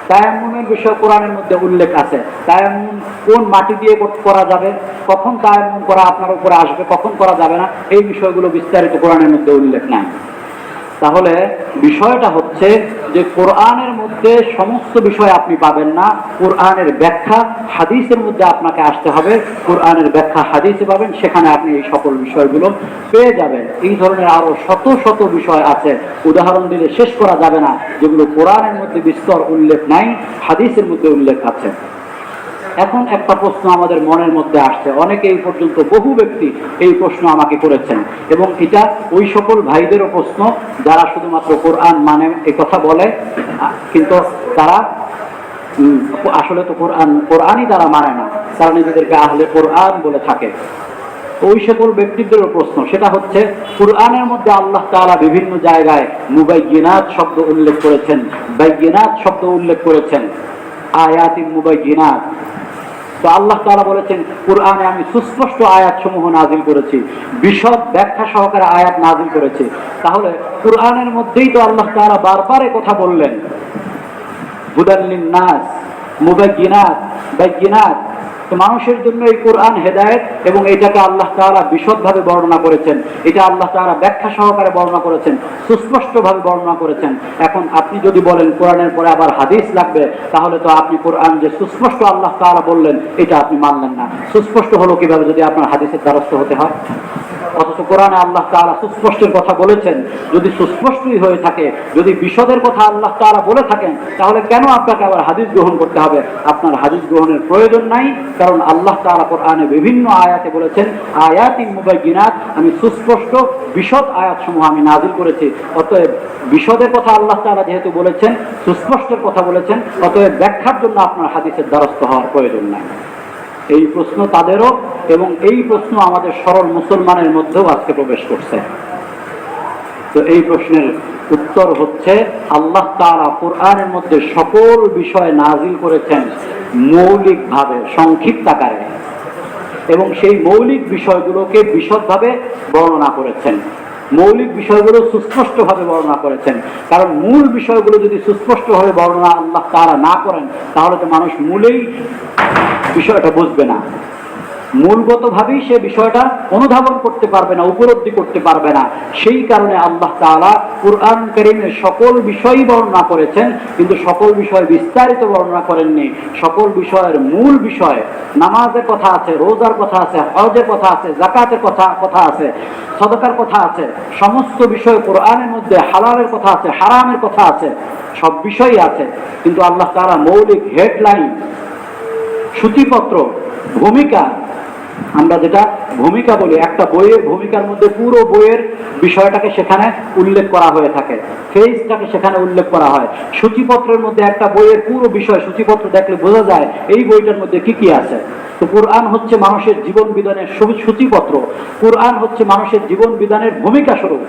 তায়াম্মুমের বিষয় কোরআনের মধ্যে উল্লেখ আছে, তায়াম্মুম কোন মাটি দিয়ে করা যাবে, কখন তায়াম্মুম করা আপনার উপরে আসবে, কখন করা যাবে না, এই বিষয়গুলো বিস্তারিত কোরআনের মধ্যে উল্লেখ নাই। তাহলে বিষয়টা হচ্ছে যে কোরআনের মধ্যে সমস্ত বিষয় আপনি পাবেন না, কোরআনের ব্যাখ্যা হাদিসের মধ্যে আপনাকে আসতে হবে, কোরআনের ব্যাখ্যা হাদিসে পাবেন, সেখানে আপনি এই সকল বিষয়গুলো পেয়ে যাবেন। এই ধরনের আরো শত শত বিষয় আছে, উদাহরণ দিলে শেষ করা যাবে না, যেগুলো কোরআনের মধ্যে বিস্তর উল্লেখ নাই, হাদিসের মধ্যে উল্লেখ আছে। এখন একটা প্রশ্ন আমাদের মনের মধ্যে আসছে, অনেকে এই পর্যন্ত বহু ব্যক্তি এই প্রশ্ন আমাকে করেছেন, এবং এটা ওই সকল ভাইদেরও প্রশ্ন যারা শুধুমাত্র কোরআন মানে এই কথা বলে, কিন্তু তারা আসলে তো কোরআনই তারা মানে না, তারা নিজেদেরকে আহলে কোরআন বলে থাকে। ওই সকল ব্যক্তিদেরও প্রশ্ন, সেটা হচ্ছে কোরআনের মধ্যে আল্লাহ তাআলা বিভিন্ন জায়গায় মুবায়্যিনাত শব্দ উল্লেখ করেছেন, বায়্যিনাত শব্দ উল্লেখ করেছেন, আয়াতিন মুবায়্যিনাত। তো আল্লাহ তাআলা বলেছেন কোরআনে আমি সুস্পষ্ট আয়াত সমূহ নাজিল করেছি, বিশদ ব্যাখ্যা সহকারে আয়াত নাজিল করেছি। তাহলে কোরআনের মধ্যেই তো আল্লাহ তাআলা বারবার কথা বললেন, হুদাল লিন-নাস, মুবায়্যিনাত, বায়্যিনাত। তো মানুষের জন্য এই কোরআন হেদায়েত, এবং এটাকে আল্লাহ তাআলা বিশদভাবে বর্ণনা করেছেন, এটা আল্লাহ তাআলা ব্যাখ্যা সহকারে বর্ণনা করেছেন, সুস্পষ্টভাবে বর্ণনা করেছেন। এখন আপনি যদি বলেন কোরআনের পরে আবার হাদিস লাগবে, তাহলে তো আপনি কোরআন যে সুস্পষ্ট আল্লাহ তাআলা বললেন এটা আপনি মানলেন না। সুস্পষ্ট হলো কিভাবে যদি আপনার হাদিসের দ্বারস্থ হতে হয়? অথচ কোরআনে আল্লাহ তাআলা সুস্পষ্টের কথা বলেছেন। যদি সুস্পষ্টই হয়ে থাকে, যদি বিশদের কথা আল্লাহ তাআলা বলে থাকেন, তাহলে কেন আপনাকে আবার হাদিস গ্রহণ করতে হবে? আপনার হাদিস গ্রহণের প্রয়োজন নাই, কারণ আল্লাহ তাআলা কোরআনে বিভিন্ন আয়াতে বলেছেন আয়াতিন মুবায়্যিনাত, আমি সুস্পষ্ট বিশদ আয়াতসমূহ আমি নাযিল করেছি। অতএব বিশদের কথা আল্লাহ তাআলা যেহেতু বলেছেন, সুস্পষ্টের কথা বলেছেন, অতএব ব্যাখ্যার জন্য আপনার হাদিসের দ্বারস্থ হওয়ার প্রয়োজন নাই। এই প্রশ্ন তাদেরও, এবং এই প্রশ্ন আমাদের সরল মুসলমানের মধ্যেও আজকে প্রবেশ করছে। তো এই প্রশ্নের উত্তর হচ্ছে আল্লাহ তাআলা কোরআনের মধ্যে সকল বিষয় নাজিল করেছেন মৌলিকভাবে, সংক্ষিপ্ত আকারে, এবং সেই মৌলিক বিষয়গুলোকে বিশদভাবে বর্ণনা করেছেন। মৌলিক বিষয়গুলো সুস্পষ্টভাবে বর্ণনা করেছেন, কারণ মূল বিষয়গুলো যদি সুস্পষ্টভাবে বর্ণনা আল্লাহ তাআলা না করেন, তাহলে তো মানুষ মূলেই বিষয়টা বুঝবে না, মূলগতভাবেই সে বিষয়টা অনুধাবন করতে পারবে না, উপলব্ধি করতে পারবে না। সেই কারণে আল্লাহ তাআলা কুরআন কারীমের সকল বিষয়ই বর্ণনা করেছেন, কিন্তু সকল বিষয় বিস্তারিত বর্ণনা করেননি। সকল বিষয়ের মূল বিষয়, নামাজের কথা আছে, রোজার কথা আছে, হজের কথা আছে, যাকাতের কথা আছে, সাদাকার কথা আছে, সমস্ত বিষয় কোরআনের মধ্যে হালালের কথা আছে, হারামের কথা আছে, সব বিষয়ই আছে। কিন্তু আল্লাহ তাআলা মৌলিক হেডলাইন, সূচিপত্র, ভূমিকা, আমরা যেটা ভূমিকা বলি, একটা বইয়ের ভূমিকার মধ্যে পুরো বইয়ের বিষয়টাকে সেখানে উল্লেখ করা হয়ে থাকে, ফেজটাকে সেখানে উল্লেখ করা হয়। সূচিপত্রের মধ্যে একটা বইয়ের পুরো বিষয়, সূচিপত্র দেখলে বোঝা যায় এই বইটার মধ্যে কি কি আছে। তো কোরআন হচ্ছে মানুষের জীবন বিধানের সূচিপত্র, কোরআন হচ্ছে মানুষের জীবন বিধানের ভূমিকা স্বরূপ।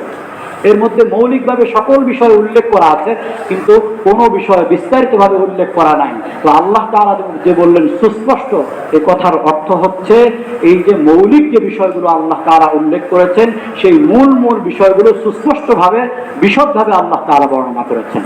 এর মধ্যে মৌলিকভাবে সকল বিষয় উল্লেখ করা আছে, কিন্তু কোনো বিষয় বিস্তারিতভাবে উল্লেখ করা নাই। তো আল্লাহ তাআলা যে বললেন সুস্পষ্ট, এ কথার অর্থ হচ্ছে এই যে মৌলিক যে বিষয়গুলো আল্লাহ তাআলা উল্লেখ করেছেন, সেই মূল বিষয়গুলো সুস্পষ্টভাবে, বিশদভাবে আল্লাহ তাআলা বর্ণনা করেছেন।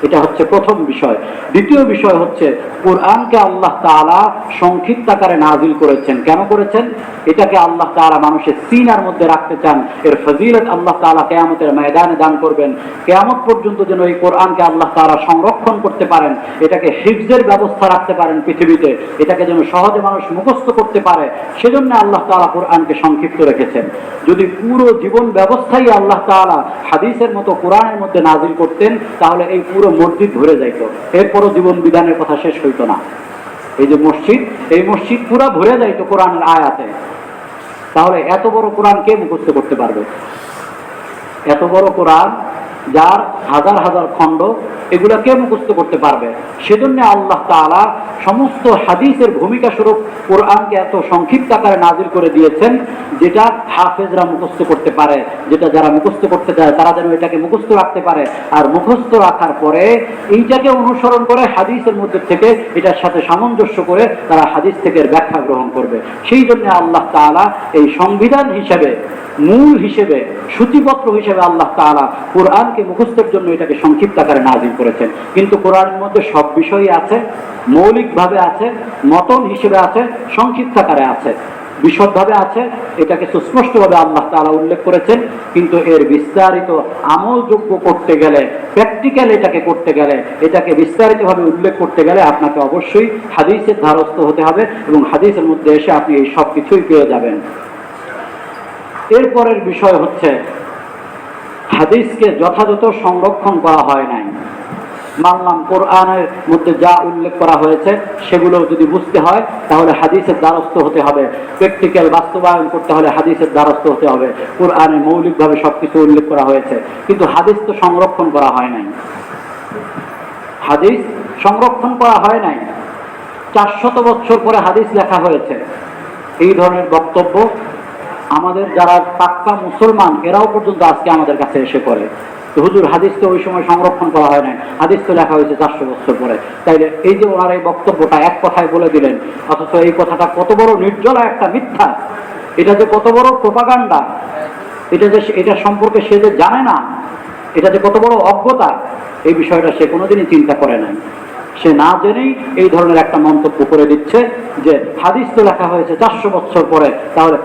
এটা হচ্ছে প্রথম বিষয়। দ্বিতীয় বিষয় হচ্ছে কোরআনকে আল্লাহ তাআলা সংক্ষিপ্ত আকারে নাজিল করেছেন। কেন করেছেন? এটাকে আল্লাহ তাআলা মানুষের সিনার মধ্যে রাখতে চান। এর ফজিলত আল্লাহ তাআলা কিয়ামতের ময়দানে দান করবেন। কিয়ামত পর্যন্ত যেন এই কোরআনকে আল্লাহ তাআলা সংরক্ষণ করতে পারেন, এটাকে হিফজের ব্যবস্থা রাখতে পারেন পৃথিবীতে, এটাকে যেন সহজে মানুষ মুখস্থ করতে পারে, সেজন্য আল্লাহ তাআলা কোরআনকে সংক্ষিপ্ত রেখেছেন। যদি পুরো জীবন ব্যবস্থাই আল্লাহ তাআলা হাদিসের মতো কোরআনের মধ্যে নাজিল করতেন, তাহলে এই পুরো মসজিদ ভরে যাইত, এরপরও জীবন বিধানের কথা শেষ হইতো না। এই যে মসজিদ, এই মসজিদ পুরো ভরে যাইত কোরআনের আয়াতে। তাহলে এত বড় কোরআন কে মুখস্থ করতে পারবে? এত বড় কোরআন যার হাজার হাজার খণ্ড, এগুলা কে মুখস্থ করতে পারবে? সেজন্য আল্লাহ তাআলা সমস্ত হাদিসের ভূমিকা স্বরূপ কোরআনকে এত সংক্ষিপ্ত আকারে নাজিল করে দিয়েছেন, যেটা হাফেজরা মুখস্থ করতে পারে, যেটা যারা মুখস্থ করতে চায় তারা যেন এটাকে মুখস্থ রাখতে পারে। আর মুখস্থ রাখার পরে এইটাকে অনুসরণ করে হাদিসের মধ্যে থেকে এটার সাথে সামঞ্জস্য করে তারা হাদিস থেকে ব্যাখ্যা গ্রহণ করবে। সেই জন্য আল্লাহ তাআলা এই সংবিধান হিসেবে, মূল হিসেবে, সূচিপত্র হিসেবে আল্লাহ তাআলা কোরআনকে মুখস্থের জন্য এটাকে সংক্ষিপ্ত আকারে নাজিল করেছেন। কিন্তু কোরআনের মধ্যে সব বিষয়ই আছে, মৌলিকভাবে আছে, মতন হিসেবে আছে, সংক্ষিপ্ত আকারে আছে, বিশদভাবে আছে, এটাকে সুস্পষ্টভাবে আল্লাহ তাআলা উল্লেখ করেছেন। কিন্তু এর বিস্তারিত আমলযোগ্য করতে গেলে, প্র্যাকটিক্যাল এটাকে করতে গেলে, এটাকে বিস্তারিতভাবে উল্লেখ করতে গেলে আপনাকে অবশ্যই হাদিসের ধারস্থ হতে হবে, এবং হাদিসের মধ্যে এসে আপনি এই সব কিছুই পেয়ে যাবেন। এরপরের বিষয় হচ্ছে হাদিসকে যথাযথ সংরক্ষণ করা হয় নাই। মানলাম কোরআনের মধ্যে যা উল্লেখ করা হয়েছে সেগুলো যদি বুঝতে হয় তাহলে হাদিসের দ্বারস্থ হতে হবে, প্র্যাকটিক্যাল বাস্তবায়ন করতে হলে হাদিসের দ্বারস্থ হতে হবে। কোরআনে মৌলিকভাবে সবকিছু উল্লেখ করা হয়েছে, কিন্তু হাদিস তো সংরক্ষণ করা হয় নাই। হাদিস সংরক্ষণ করা হয় নাই। 400 বছর পরে হাদিস লেখা হয়েছে। এই ধরনের বক্তব্য আমাদের যারা পাক্কা মুসলমান এরাও পর্যন্ত আজকে আমাদের কাছে এসে করে, হুজুর হাদিস তো ওই সময় সংরক্ষণ করা হয় নাই, হাদিস তো লেখা হয়েছে 400 বছর পরে। তাইলে এই যে ওনার এই বক্তব্যটা এক কথায় বলে দিলেন, অথচ এই কথাটা কত বড় নির্জলা একটা মিথ্যা, এটা যে কত বড় প্রোপাগান্ডা, এটা সম্পর্কে সে যে জানে না, এটা যে কত বড় অজ্ঞতা, এই বিষয়টা সে কোনোদিনই চিন্তা করে নাই। সে না জেনেই এই ধরনের একটা মন্তব্য করে দিচ্ছে যে হাদিস তো লেখা হয়েছে 400 বছর পরে। তাহলে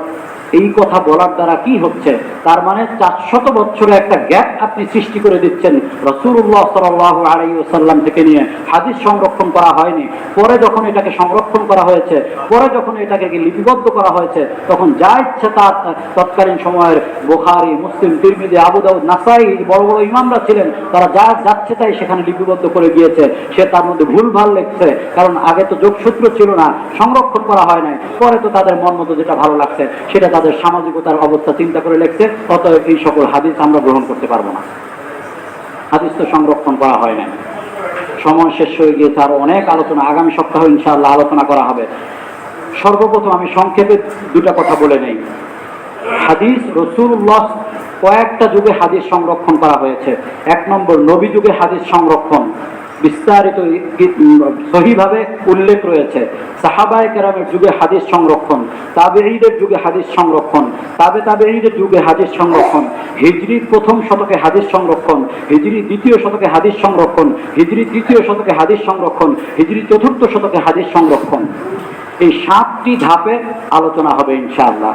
এই কথা বলার দ্বারা কি হচ্ছে? তার মানে 400 বছরের একটা গ্যাপ আপনি সৃষ্টি করে দিচ্ছেন। রাসূলুল্লাহ সাল্লাল্লাহু আলাইহি ওয়াসাল্লাম থেকে নিয়ে হাদিস সংরক্ষণ করা হয়নি, পরে যখন এটাকে সংরক্ষণ করা হয়েছে, পরে যখন এটাকে লিপিবদ্ধ করা হয়েছে, তখন যা ইচ্ছে তার তৎকালীন সময়ের বুখারী, মুসলিম, তিরমিজি, আবু দাউদ, নাসাই, বড় বড় ইমামরা ছিলেন, তারা যা যাচ্ছে তাই সেখানে লিপিবদ্ধ করে গিয়েছে। সে তার মধ্যে ভুলভাল লিখছে, কারণ আগে তো যোগসূত্র ছিল না, সংরক্ষণ করা হয় নাই। পরে তো তাদের মন মতো যেটা ভালো লাগছে সেটা তাদের সামাজিকতার অবস্থা চিন্তা করে লিখছে। অতএব এই সকল হাদিস আমরা গ্রহণ করতে পারবো না। হাদিস তো সংরক্ষণ করা হয় না। সময় শেষ হয়ে গিয়েছে, আরো অনেক আলোচনা আগামী সপ্তাহে ইনশাআল্লাহ আলোচনা করা হবে। সর্বপ্রথম আমি সংক্ষেপে দুটা কথা বলে নেই। হাদিস রাসূলুল্লাহ কয়েকটা যুগে হাদিস সংরক্ষণ করা হয়েছে। 1 নম্বর, নবী যুগে হাদিস সংরক্ষণ বিস্তারিত সহিভাবে উল্লেখ রয়েছে। সাহাবায়ে কেরামের যুগে হাদিস সংরক্ষণ, তাবেঈদের যুগে হাদিস সংরক্ষণ, তাবেঈদের যুগে হাদিস সংরক্ষণ, হিজরি প্রথম শতকে হাদিস সংরক্ষণ, হিজরি দ্বিতীয় শতকে হাদিস সংরক্ষণ, হিজরি তৃতীয় শতকে হাদিস সংরক্ষণ, হিজরি চতুর্থ শতকে হাদিস সংরক্ষণ। এই 7টি ধাপে আলোচনা হবে ইনশাআল্লাহ।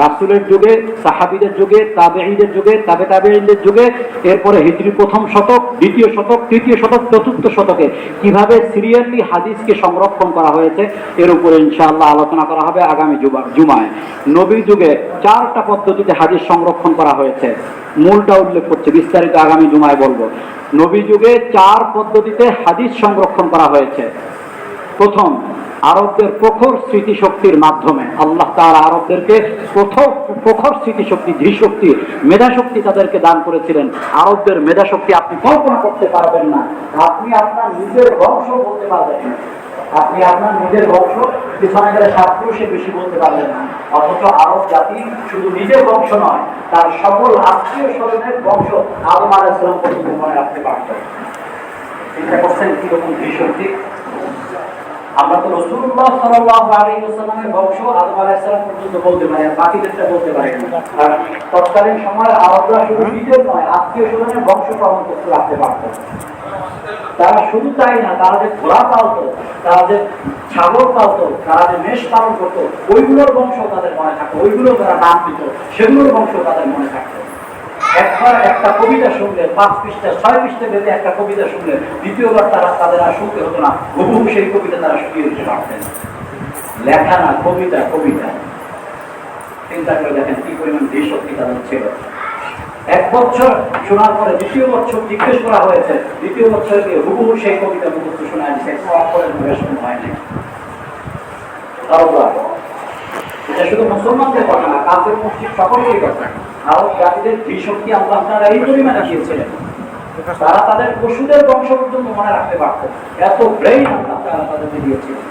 রাসূলের যুগে, সাহাবীদের যুগে, তাবেঈদের যুগে, তাবেঈদের যুগে, এরপরে হিজরি প্রথম শতক, দ্বিতীয় শতক, তৃতীয় শতক, চতুর্থ শতকে কিভাবে সিরিয়ালি হাদিসকে সংরক্ষণ করা হয়েছে এর উপরে ইনশাআল্লাহ আলোচনা করা হবে আগামী জুমায়। নবী যুগে 4টা পদ্ধতিতে হাদিস সংরক্ষণ করা হয়েছে, মূলটা উল্লেখ করছে, বিস্তারিত আগামী জুমায় বলবো। নবী যুগে 4 পদ্ধতিতে হাদিস সংরক্ষণ করা হয়েছে। প্রথম, আরবদের প্রখর স্মৃতিশক্তির মাধ্যমে। আল্লাহ তাআলা আরবদেরকে প্রখর স্মৃতিশক্তি, ধীশক্তি, মেধাশক্তি তাদেরকে দান করেছিলেন। আরবদের মেধাশক্তি আপনি কল্পনা করতে পারবেন না। আপনি আপনার নিজের বংশ বলতে পারবেন না, আপনি আপনার নিজের বংশ পিছনে গেলে 7 পুরুষের বেশি বলতে পারবেন না। অথচ আরব জাতি শুধু নিজের বংশ নয়, তার সকল আত্মীয় স্বজনের বংশ আদম আলাইহিস সালাম পর্যন্ত মনে রাখতে পারত। চিন্তা করছেন কিরকম ধীশক্তি? আমরা তো রাসূলুল্লাহ সাল্লাল্লাহু আলাইহি ওয়াসাল্লামের বংশ আদম আলাইহিস সালাম পর্যন্ত বলতে পারি, আর বাকিদেরটা বলতে পারি না। আর তৎকালীন সময়ের আরবরা শুধু নিজের নয়, আত্মীয় স্বজনের বংশ প্রমাণ করতে রাখতে পারত। তারা শুধু তাই না, তারা যে ঘোড়া পালতো, তারা যে ছাগল পালতো, তারা যে মেষ পালন করতো, ওইগুলোর বংশ তাদের মনে থাকতো, ওইগুলো তারা নাম দিত, সেগুলোর বংশ তাদের মনে থাকতো। একবার একটা কবিতা শুনলে 5 পৃষ্ঠা 6 পৃষ্ঠা ভেবে একটা কবিতা শুনলে দ্বিতীয়বার তাদের আর শুনতে হতো না, হুবহু সেই কবিতা তারা শুকিয়ে দিতে পারতেন। লেখা না, কবিতা, কবিতা। চিন্তা করে দেখেন কি পরিমাণ ধীশক্তি তাদের ছিল। 1 বছর শোনার পরে দ্বিতীয় বছর জিজ্ঞেস করা হয়েছে, দ্বিতীয় বছরে গিয়ে হুবহু সেই কবিতা মুখস্থ শোনা দিচ্ছে, কোনো অক্ষরের পরিবেশন হয়নি। এটা শুধু মুসলমানদের কথা না, কাফের মুশরিক সকলেরই কথা। আরব জাতিদের ধীশক্তি আল্লাহ তাআলা এই পরিমাণে দিয়েছিলেন, তারা তাদের পশুদের বংশ পর্যন্ত মনে রাখতে পারত, এত ব্রেইন আল্লাহ তাআলা তাদেরকে দিয়েছিলেন।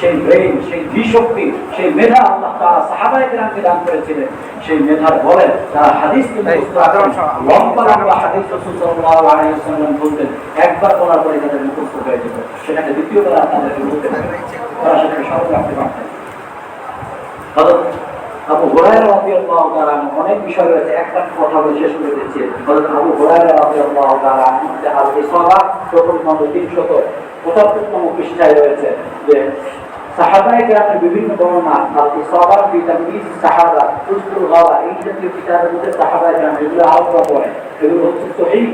সেই ব্রেইন, সেই ধীশক্তি, সেই মেধা আল্লাহ তাআলা সাহাবায়ে কেরামকে দান করেছিলেন। সেই মেধার বলে তারা হাদিসকে মুখস্থ রাখতেন। লম্বা লম্বা হাদিস রাসূল সাল্লাল্লাহু আলাইহি ওয়াসাল্লাম বলতেন, একবার পড়ার পরে তাদের মুখস্থ হয়ে যেত, সেটাকে দ্বিতীয়বার তাদেরকে বলতে পারতেন, তারা সেটাকে স্মরণ রাখতে পারতেন। হযরত আবু হুরায়রা রাদিয়াল্লাহু তাআলা অনেক বিষয় রয়েছে, একটা কথা বলে শেষ করে দিচ্ছি। হযরত আবু হুরায়রা রাদিয়াল্লাহু তাআলা আল ইসাবা প্রথম খণ্ড 375তম পৃষ্ঠায় রয়েছে যে সাহাবায়ে কেরামের বিভিন্ন বর্ণনা, আল ইসাবা ফি তাময়িজ সাহাবা, উসতুল গাওয়া, এই জাতীয় কিতাবের মধ্যে সাহাবায়ে কেরাম এগুলো আলোচনা করে, এগুলো হচ্ছে সহিহ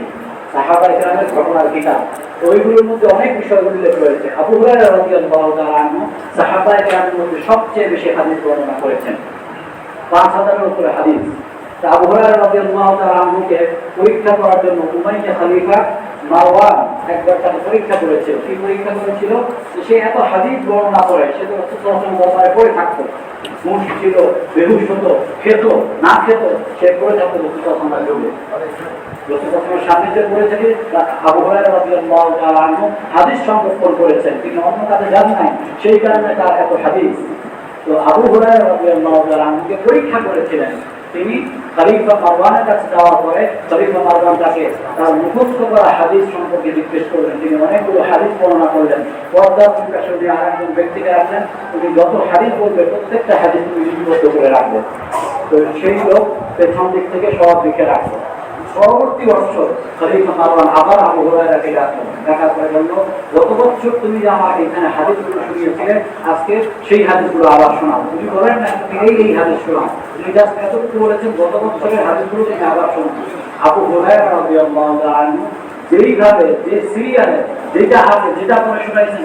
সাহাবায়ে কেরামের ঘটনার কিতাব। ওইগুলোর মধ্যে অনেক বিষয় উল্লেখ রয়েছে। আবু হুরায়রা রাদিয়াল্লাহু তাআলা আনহু সাহাবায়ে কেরামের মধ্যে সবচেয়ে বেশি হাদিস বর্ণনা করেছেন, 5000-এর উপরে হাদিস। আবু হুরায়রা রাদিয়াল্লাহু তাআলা আনহুকে পরীক্ষা করার জন্য উমাইয়া খলিফা মারওয়ান একবার তাকে পরীক্ষা করেছিল। কি পরীক্ষা করেছিল? সে এত হাদিস বর্ণনা করে, সে তো রাসূলুল্লাহ দরবারে পড়ে থাকতো, মুখ ছিল, বেহুশ হতো, খেত না খেত, সে পড়ে থাকতো রাসূলুল্লাহ জন্য। রাসূলুল্লাহর সামনে যে পড়ে থেকে আবু হুরায়রা রাদিয়াল্লাহু তাআলা আনহু হাদিস সংরক্ষণ করেছেন, তিনি অন্য কাজে যান নাই, সেই কারণে তার এত হাদিস। তো আবু হুরায়রা রাদিয়াল্লাহু তাআলা আনহুকে পরীক্ষা করেছিলেন। তিনি খলিফা মারওয়ানের কাছে যাওয়ার পরে খলিফা মারওয়ান তাকে তার মুখস্থ করা হাদিস সম্পর্কে জিজ্ঞেস করলেন। তিনি অনেকগুলো হাদিস বর্ণনা করলেন। পর্দার পাশে উনি আরেকজন ব্যক্তিকে রাখলেন, উনি যত হাদিস বলবে প্রত্যেকটা হাদিস তিনি লিপিবদ্ধ করে রাখবেন। তো সেই লোক পেছন দিক থেকে সব লিখে রাখলো। পরবর্তী বছর খলিফা মারওয়ান আবার আবু হুরায়রাকে ডাকলেন, ডাকার পরে বলল, গত বছর তুমি যে আমার এখানে হাদিসগুলো শুনিয়েছিলে, আজকে সেই হাদিসগুলো আবার শোনাও। তুমি বলেন না তুমি এই হাদিস শোনাও, তুমি জাস্ট এতটুকু বলেছেন গত বছরের হাদিসগুলো তুমি আবার শোনাও। আবু হুরায়রা রাদিয়াল্লাহু তাআলা আনহু যেইভাবে, যে সিরিয়ালে, যেটা হাতে, যেটা পরে শোনাইছেন